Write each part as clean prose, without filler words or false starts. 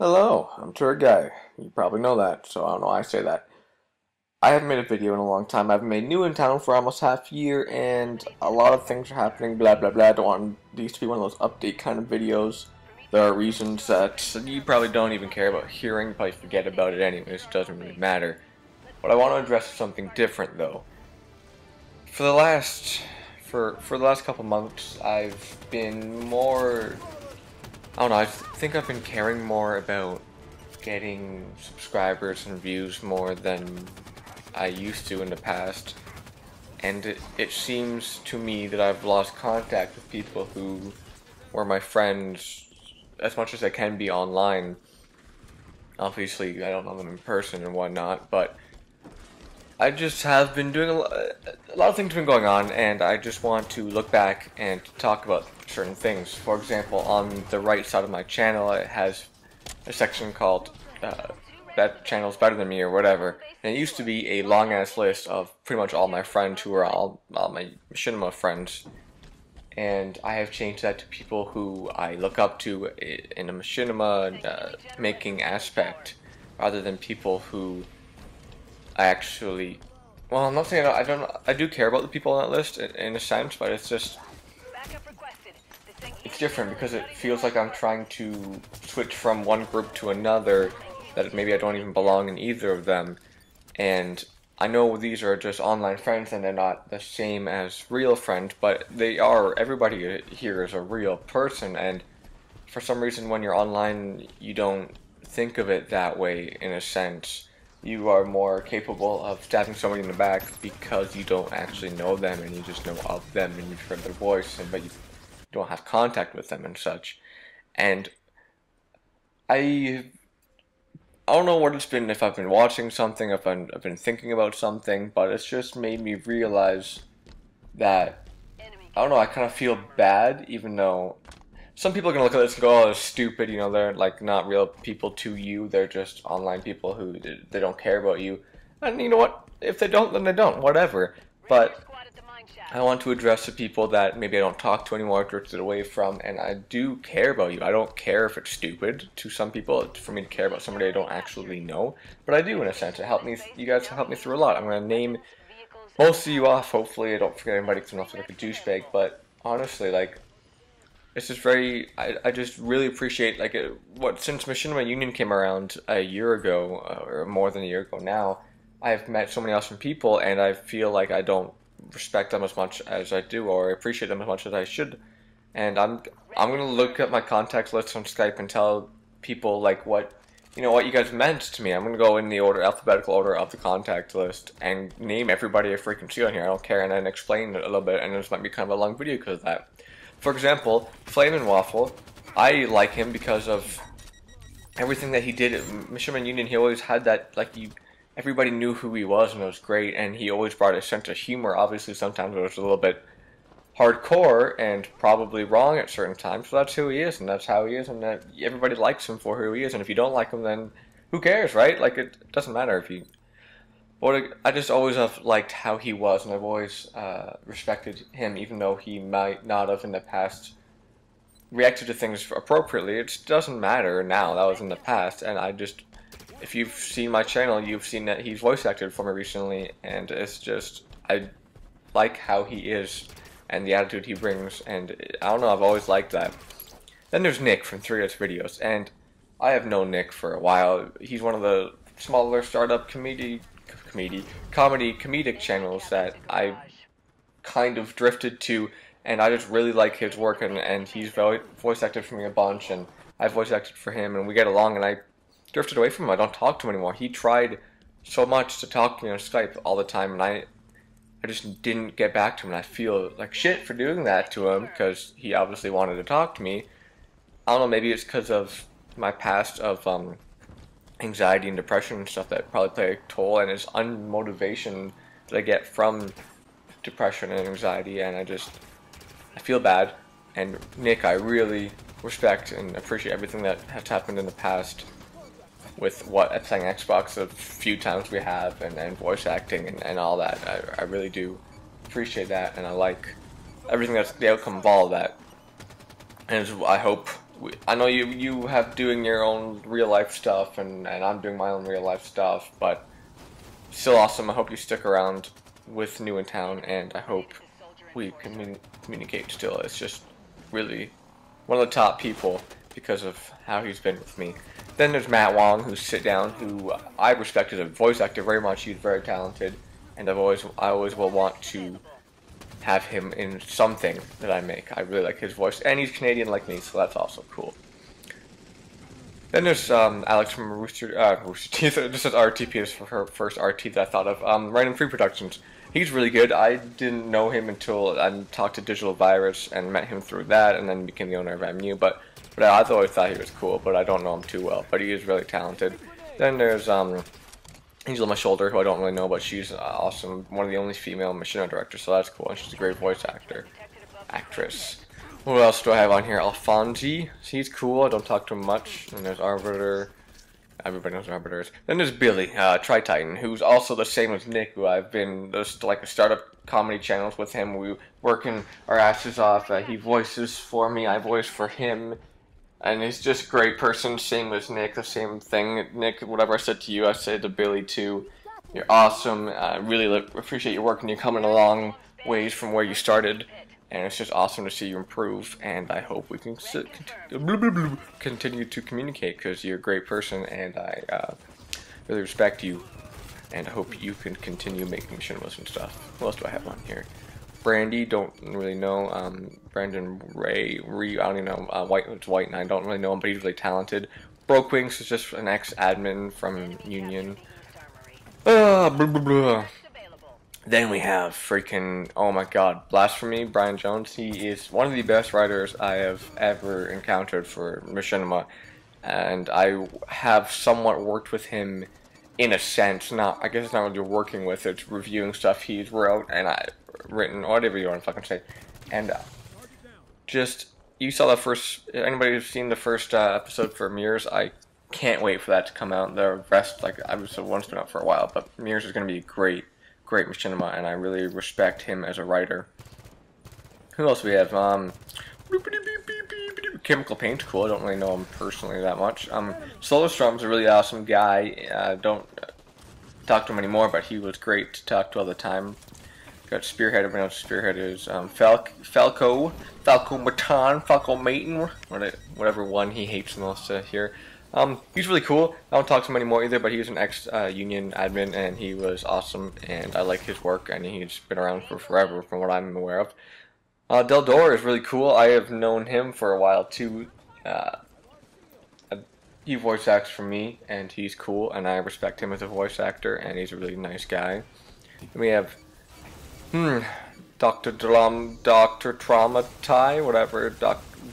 Hello, I'm Turretguy. You probably know that, so I don't know why I say that. I haven't made a video in a long time. I've made new in town for almost half a year, and a lot of things are happening, blah blah blah. I don't want these to be one of those update kind of videos. There are reasons that you probably don't even care about hearing, you probably forget about it anyways, it doesn't really matter. But I want to address something different though. For the last for the last couple months, I've been more I don't know, I think I've been caring more about getting subscribers and views more than I used to in the past. And it seems to me that I've lost contact with people who were my friends as much as I can be online. Obviously, I don't know them in person and whatnot, but I just have been doing a lot of things have been going on, and I just want to look back and talk about certain things. For example, on the right side of my channel, it has a section called "That Channel's Better Than Me" or whatever. And it used to be a long-ass list of pretty much all my friends who are all my machinima friends. And I have changed that to people who I look up to in a machinima making aspect, rather than people who I actually, well, I'm not saying I do care about the people on that list in a sense, but it's just, it's different because it feels like I'm trying to switch from one group to another, that maybe I don't even belong in either of them, and I know these are just online friends and they're not the same as real friends, but they are, everybody here is a real person, and for some reason when you're online, you don't think of it that way in a sense. You are more capable of stabbing somebody in the back because you don't actually know them and you just know of them and you've heard their voice, but you don't have contact with them and such. And I don't know what it's been, if I've been watching something, if I've been thinking about something, but it's just made me realize that, I don't know, I kind of feel bad, even though some people are going to look at this and go, oh, they're stupid, you know, they're like not real people to you, they're just online people who, they don't care about you. And you know what, if they don't, then they don't, whatever. But I want to address the people that maybe I don't talk to anymore, drifted away from, and I do care about you. I don't care if it's stupid to some people, for me to care about somebody I don't actually know, but I do in a sense. It helped me, you guys have helped me through a lot. I'm going to name most of you off, hopefully I don't forget anybody because I'm not like a douchebag, but honestly, like, it's just very, I just really appreciate, like, since Machinima Union came around a year ago, or more than a year ago now, I've met so many awesome people, and I feel like I don't respect them as much as I do, or appreciate them as much as I should, and I'm gonna look at my contacts list on Skype and tell people, like, what you guys meant to me. I'm gonna go in the alphabetical order of the contact list, and name everybody I freaking see on here, I don't care, and then explain it a little bit, and this might be kind of a long video because of that. For example, Flamin' Waffle, I like him because of everything that he did at Machinima Union. He always had that, like, everybody knew who he was, and it was great, and he always brought a sense of humor. Obviously, sometimes it was a little bit hardcore and probably wrong at certain times, but that's who he is, and that's how he is, and everybody likes him for who he is, and if you don't like him, then who cares, right? Like, it doesn't matter if you... But I just always have liked how he was, and I've always respected him, even though he might not have in the past reacted to things appropriately. It doesn't matter now, that was in the past, and if you've seen my channel, you've seen that he's voice acted for me recently, and it's just, I like how he is, and the attitude he brings, and I don't know, I've always liked that. Then there's Nick from 3S Videos, and I have known Nick for a while. He's one of the smaller startup comedic channels that I kind of drifted to, and I just really like his work, and he's voice acted for me a bunch, and I've voice acted for him, and we get along, and I drifted away from him. I don't talk to him anymore. He tried so much to talk to me on Skype all the time, and I just didn't get back to him, and I feel like shit for doing that to him, because he obviously wanted to talk to me. I don't know, maybe it's because of my past of anxiety and depression and stuff that probably play a toll, and it's unmotivation that I get from depression and anxiety, and I feel bad. And Nick, I really respect and appreciate everything that has happened in the past with playing Xbox a few times we have, and voice acting and all that. I really do appreciate that, and I like everything that's the outcome of all of that. And I hope I know you have doing your own real life stuff, and I'm doing my own real life stuff, but still awesome. I hope you stick around with New in Town, and I hope we can communicate still. It's just really one of the top people because of how he's been with me. Then there's Matt Wong, who's Sit Down, who I respect as a voice actor very much. He's very talented, and I always will want to have him in something that I make. I really like his voice, and he's Canadian like me, so that's also cool. Then there's Alex from Rooster Teeth. This is RTP. This is for her first RT that I thought of. Random Free Productions. He's really good. I didn't know him until I talked to Digital Virus and met him through that, and then became the owner of MU. But I've always thought he was cool, but I don't know him too well. But he is really talented. Then there's Angel on My Shoulder, who I don't really know, but she's awesome. One of the only female machinima directors, so that's cool. And she's a great voice actress. Who else do I have on here? Alfonsi. He's cool. I don't talk to him much. And there's Arbiter. Everybody knows Arbiters. Then there's Billy, Tri-Titan, who's also the same as Nick, who I've been just like a startup comedy channels with him. We working our asses off. He voices for me. I voice for him. And he's just a great person. Same as Nick. The same thing. Nick, whatever I said to you, I say to Billy too. You're awesome. I really appreciate your work, and you're coming a long ways from where you started. And it's just awesome to see you improve, and I hope we can continue to communicate, because you're a great person, and I really respect you, and I hope you can continue making machinimas and stuff. What else do I have on here? Brandy, don't really know. Brandon Ray, I don't even know. It's White, and I don't really know him, but he's really talented. Broke Wings is just an ex-admin from Union. Then we have freaking, oh my god, Blasphemy, Brian Jones. He is one of the best writers I have ever encountered for machinima, and I have somewhat worked with him in a sense. I guess it's not really working with, it's reviewing stuff he's wrote and written, or whatever you want to fucking say. And just, you saw the first, anybody who's seen the first episode for Mirrors, I can't wait for that to come out. The rest, like, episode one's been out for a while, but Mirrors is going to be great machinima, and I really respect him as a writer. Who else do we have? Chemical Paint, cool. I don't really know him personally that much. Solarstrom's a really awesome guy. Don't talk to him anymore, but he was great to talk to all the time. Got Spearhead. Everyone knows Spearhead is Falco Maton, whatever one he hates the most here. He's really cool. I don't talk to him anymore either, but he was an ex-Union admin, and he was awesome, and I like his work, and he's been around for forever, from what I'm aware of. Del Dor is really cool. I have known him for a while, too. He voice acts for me, and he's cool, and I respect him as a voice actor, and he's a really nice guy. And we have, Dr. Traumatai,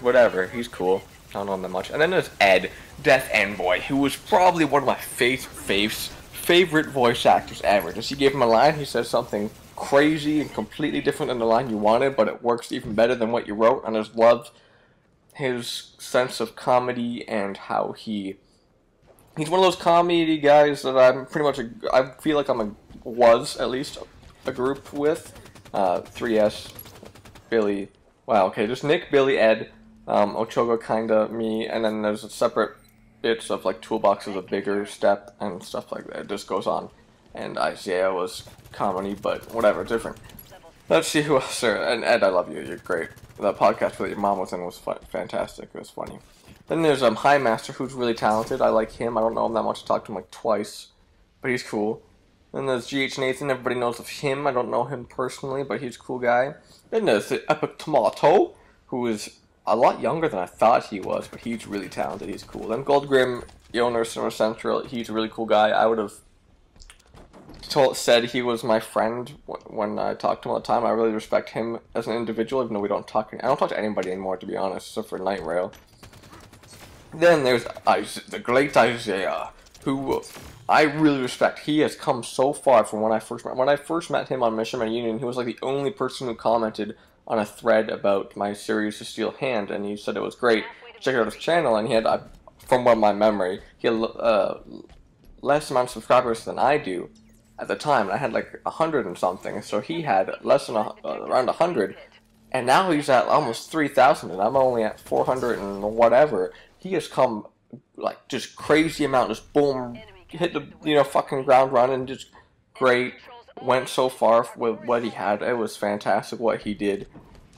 whatever, he's cool. I don't know him that much. And then there's Ed, Death Envoy, who was probably one of my favorite voice actors ever. Just you give him a line, he says something crazy and completely different than the line you wanted, but it works even better than what you wrote. And I just loved his sense of comedy and how he's one of those comedy guys that I'm pretty much I feel like was at least a group with. 3S, Billy. Wow. Okay, just Nick, Billy, Ed. Ochogo, kinda, me, and then there's separate bits of like toolboxes of bigger step and stuff like that. It just goes on. And Isaiah was comedy, but whatever, different. Let's see who else there. And Ed, I love you. You're great. That podcast that your mom was in was fantastic. It was funny. Then there's High Master, who's really talented. I like him. I don't know him that much. I talked to him like twice, but he's cool. Then there's GH Nathan. Everybody knows of him. I don't know him personally, but he's a cool guy. Then there's the Epic Tomato, who is a lot younger than I thought he was, but he's really talented. He's cool. Then Goldgrim, the owner of Cinema Central, he's a really cool guy. I would have said he was my friend when I talked to him all the time. I really respect him as an individual, even though I don't talk to anybody anymore, to be honest, except for Night Rail. Then there's the great Isaiah, who I really respect. He has come so far from when I first met him on Mission Union. He was like the only person who commented on a thread about my series, The Steel Hand, and he said it was great. Check out his channel, and he had, from my memory, he had less amount of subscribers than I do at the time. I had like 100 and something, so he had less than around 100, and now he's at almost 3,000, and I'm only at 400 and whatever. He has come like just crazy amount, just boom, hit the fucking ground running, just great. Went so far with what he had. It was fantastic what he did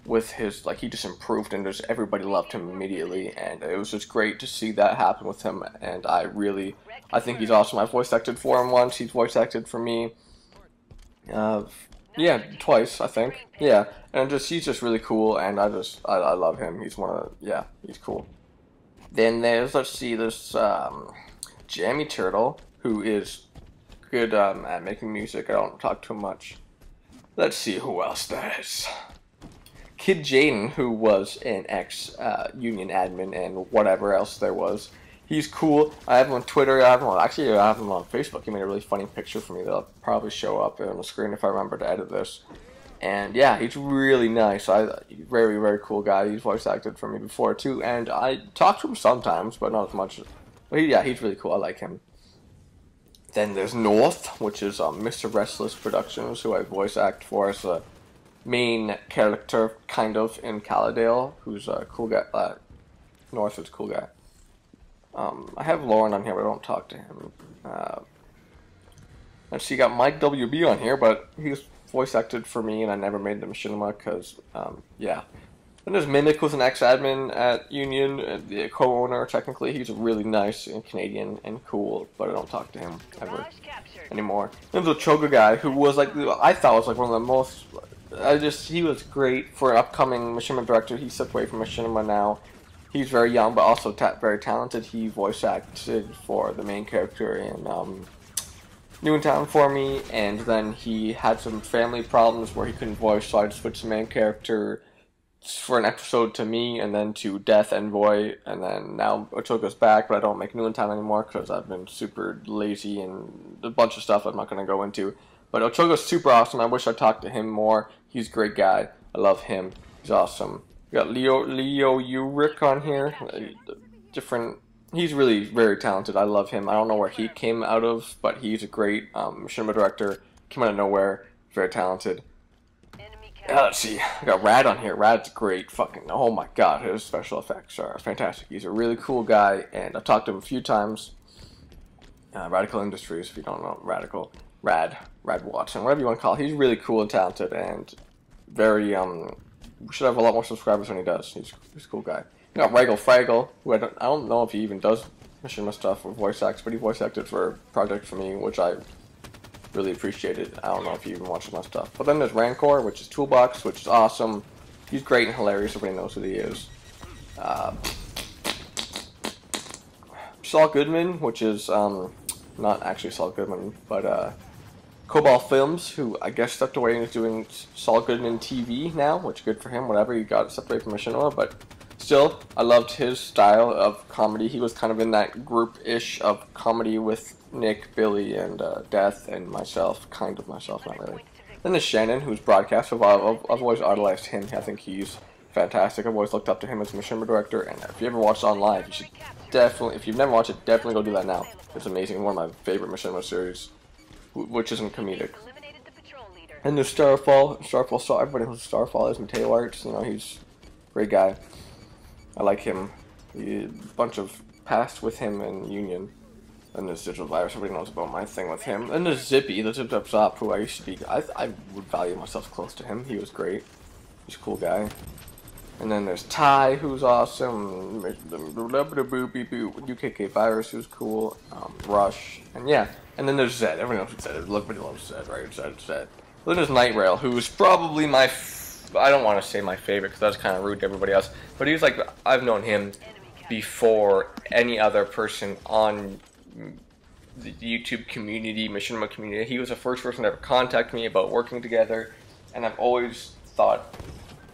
with his, like, he just improved, and just everybody loved him immediately, and it was just great to see that happen with him. And I think he's awesome. I voice acted for him once. He's voice acted for me. Yeah, twice, I think. Yeah, and he's just really cool, and I love him. He's he's cool. Then let's see, there's Jammy Turtle, who is good at making music. I don't talk too much. Let's see who else there is. Kid Jaden, who was an ex-Union admin and whatever else there was. He's cool. I have him on Twitter. I have him on Facebook. He made a really funny picture for me that'll probably show up on the screen if I remember to edit this. And yeah, he's really nice. Very, very cool guy. He's voice acted for me before too, and I talk to him sometimes, but not as much. But yeah, he's really cool. I like him. Then there's North, which is Mr. Restless Productions, who I voice act for as a main character, kind of, in Caladale, who's a cool guy. North is a cool guy. I have Lauren on here, but I don't talk to him. Let's see, you got Mike WB on here, but he's voice acted for me, and I never made the machinima, because, yeah. Then there's Mimic, who's an ex-admin at Union, the co-owner, technically. He's really nice and Canadian and cool, but I don't talk to him ever anymore. Then there's a Choga guy, who was, like, I thought was, like, one of the most, he was great for an upcoming machinima director. He stepped away from machinima now. He's very young, but also very talented. He voice acted for the main character in Newtown for me, and then he had some family problems where he couldn't voice, so I switched the main character for an episode to me, and then to Death Envoy, and then now Ochoga's back, but I don't make Newtown anymore because I've been super lazy and a bunch of stuff I'm not going to go into. But Ochoga's super awesome. I wish I talked to him more. He's a great guy. I love him. He's awesome. We got Leo Ulrich on here. He's really very talented. I love him. I don't know where he came out of, but he's a great machinima director. Came out of nowhere. Very talented. Let's see. I got Rad on here. Rad's great. Oh my god, his special effects are fantastic. He's a really cool guy, and I've talked to him a few times. Radical Industries, if you don't know. Rad Watson, whatever you want to call it. He's really cool and talented, and very, should have a lot more subscribers than he does. He's a cool guy. You got Raggle Fraggle, who I don't know if he even does machinima stuff or voice acts, but he voice acted for a project for me, which I really appreciated. I don't know if he even watches my stuff. But then there's Rancor, which is Toolbox, which is awesome. He's great and hilarious. Everybody knows who he is. Saul Goodman, which is not actually Saul Goodman, but Cobalt Films, who I guess stepped away and is doing Saul Goodman TV now, which good for him. Whatever, he got stepped away from machinima, but still, I loved his style of comedy. He was kind of in that group-ish of comedy with Nick, Billy, and Death, and myself. Kind of myself, not really. Then there's Shannon, who's broadcast. I've always idolized him. I think he's fantastic. I've always looked up to him as a machinima director, and if you ever watched On Live, you should definitely, if you've never watched it, definitely go do that now. It's amazing. One of my favorite machinima series, which isn't comedic. And there's Starfall. Everybody knows who Starfall is. Mateo Arts, he's a great guy. I like him. A bunch of past with him in Union. And there's Digital Virus. Everybody knows about my thing with him. And there's Zippy, the Zip Zap Zop, who I used to be. I would value myself close to him. He was great. He's a cool guy. And then there's Ty, who's awesome. UKK Virus, who's cool. Rush. And yeah. And then there's Zed. Everyone knows who Zed is. Everybody loves Zed, right? Zed. Then there's Night Rail, who's probably my I don't want to say my favorite because that's kind of rude to everybody else, but he was like, I've known him before any other person on the YouTube community, machinima community. He was the first person to ever contact me about working together, and I've always thought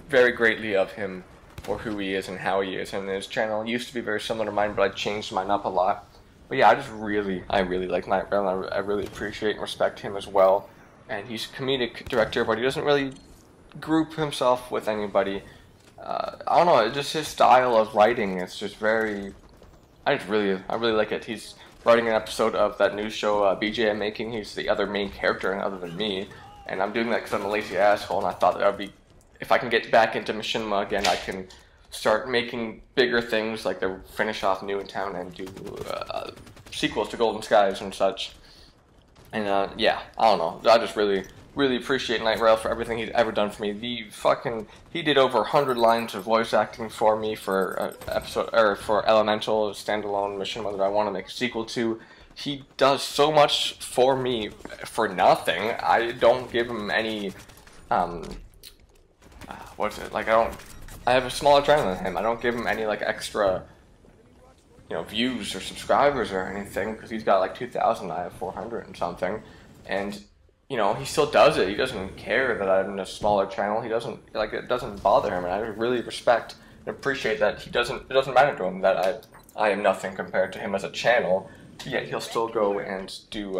very greatly of him for who he is and how he is. And his channel used to be very similar to mine, but I changed mine up a lot. But yeah, I really like Night Rail, and I really appreciate and respect him as well. And he's a comedic director, but he doesn't really group himself with anybody. I don't know, just his style of writing is just very, I really like it. He's writing an episode of that news show BJ I'm making. He's the other main character and other than me, and I'm doing that because I'm a lazy asshole, and I thought that would be if I can get back into machinima again, I can start making bigger things like the finish off New in Town and do sequels to Golden Skies and such. And yeah, I don't know. I just really appreciate Night Rail for everything he's ever done for me. He did over 100 lines of voice acting for me for episode or for Elemental, a standalone machinima that I want to make a sequel to. He does so much for me for nothing. I don't give him any what's it like? I have a smaller channel than him. I don't give him any like extra, views or subscribers or anything because he's got like 2,000. I have 400 and something, and he still does it. He doesn't care that I'm in a smaller channel. He doesn't it doesn't bother him, and I really respect and appreciate that it doesn't matter to him that I am nothing compared to him as a channel. Yet he'll still go and do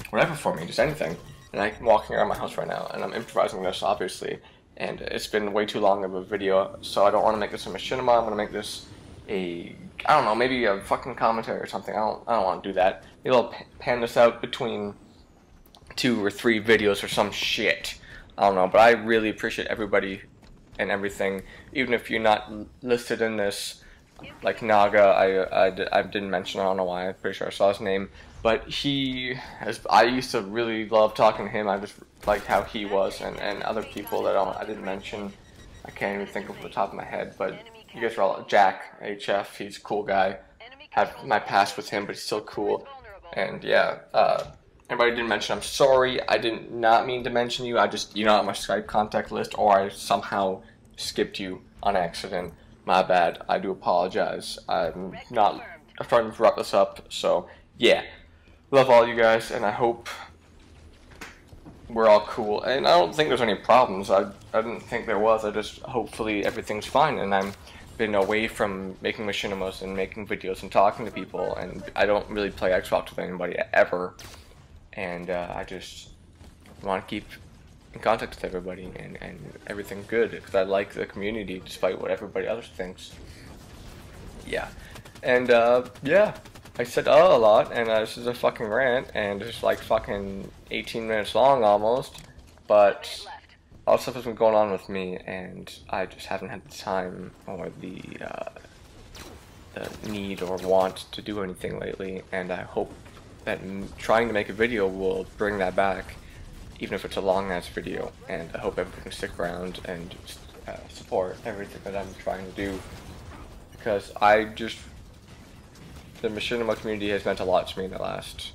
whatever for me, just anything. And I'm walking around my house right now, and I'm improvising this, obviously. And it's been way too long of a video, so I don't want to make this a machinima. I'm going to make this I don't know, maybe a fucking commentary or something. I don't want to do that. Maybe I'll pan this out between 2 or 3 videos or some shit. I don't know, but I really appreciate everybody and everything. Even if you're not listed in this, like Naga, I didn't mention, I don't know why, I'm pretty sure I saw his name. But I used to really love talking to him. I just liked how he was, and other people that I didn't mention. I can't even think off the top of my head, but you guys are all, Jack, HF, he's a cool guy. Have my past with him, but he's still cool. And yeah, anybody didn't mention, I'm sorry. I did not mean to mention you. You're not on my Skype contact list, or I somehow skipped you on accident. My bad. I do apologize. I'm starting to wrap this up, so yeah. Love all you guys, and I hope we're all cool. And I don't think there's any problems. I didn't think there was. Hopefully everything's fine, and I've been away from making machinimas and making videos and talking to people, and I don't really play Xbox with anybody ever. And I just want to keep in contact with everybody and everything good, because I like the community despite what everybody else thinks. Yeah. And yeah. I said a lot, and this is a fucking rant, and it's like fucking 18 minutes long almost, but all the stuff has been going on with me, and I just haven't had the time or the need or want to do anything lately, and I hope that trying to make a video will bring that back, even if it's a long-ass video, and I hope everyone can stick around and support everything that I'm trying to do, because the machinima community has meant a lot to me in the last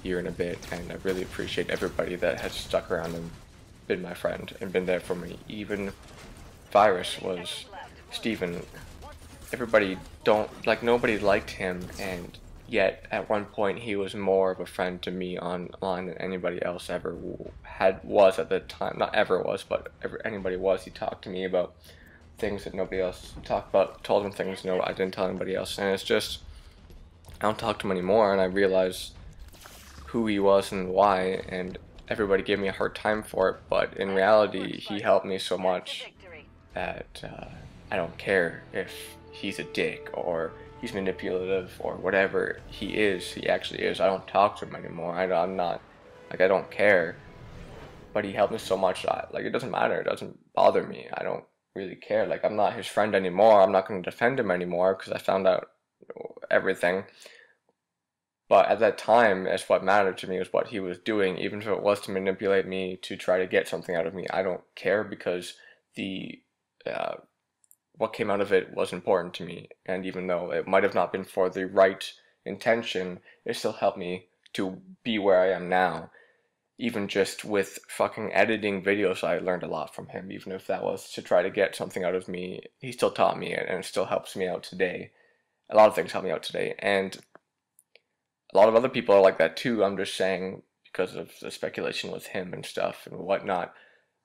year and a bit, and I really appreciate everybody that has stuck around and been my friend and been there for me. Even Virus was Steven. Everybody nobody liked him, and yet at one point he was more of a friend to me online than anybody else ever was at the time. Not ever was, but anybody was. He talked to me about things that nobody else talked about, told him things I didn't tell anybody else, and it's just, I don't talk to him anymore, and I realize who he was and why, and everybody gave me a hard time for it, but in reality, he helped me so much that I don't care if he's a dick, or he's manipulative, or whatever he actually is. I don't talk to him anymore. I'm not, I don't care, but he helped me so much, it doesn't matter, it doesn't bother me, I don't really care. I'm not his friend anymore, I'm not going to defend him anymore, because I found out everything. But at that time, that's what mattered to me, was what he was doing, even if it was to manipulate me to try to get something out of me. I don't care, because what came out of it was important to me, and even though it might have not been for the right intention, it still helped me to be where I am now. Even just with fucking editing videos, I learned a lot from him. Even if that was to try to get something out of me, he still taught me it, and it still helps me out today. A lot of things help me out today, and a lot of other people are like that too. I'm just saying, because of the speculation with him and stuff and whatnot.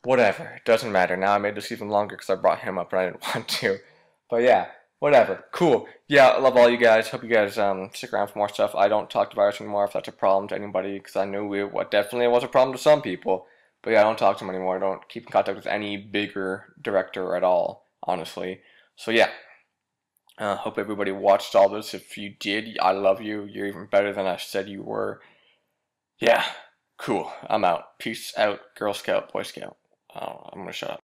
Whatever, it doesn't matter. Now I made this even longer because I brought him up and I didn't want to. But yeah, whatever. Cool. Yeah, I love all you guys. Hope you guys stick around for more stuff. I don't talk to Virus anymore if that's a problem to anybody, because I knew what definitely was a problem to some people. But yeah, I don't talk to him anymore. I don't keep in contact with any bigger director at all, honestly. So yeah. Hope everybody watched all this. If you did, I love you. You're even better than I said you were. Yeah, cool. I'm out. Peace out, Girl Scout, Boy Scout. I'm gonna shut up.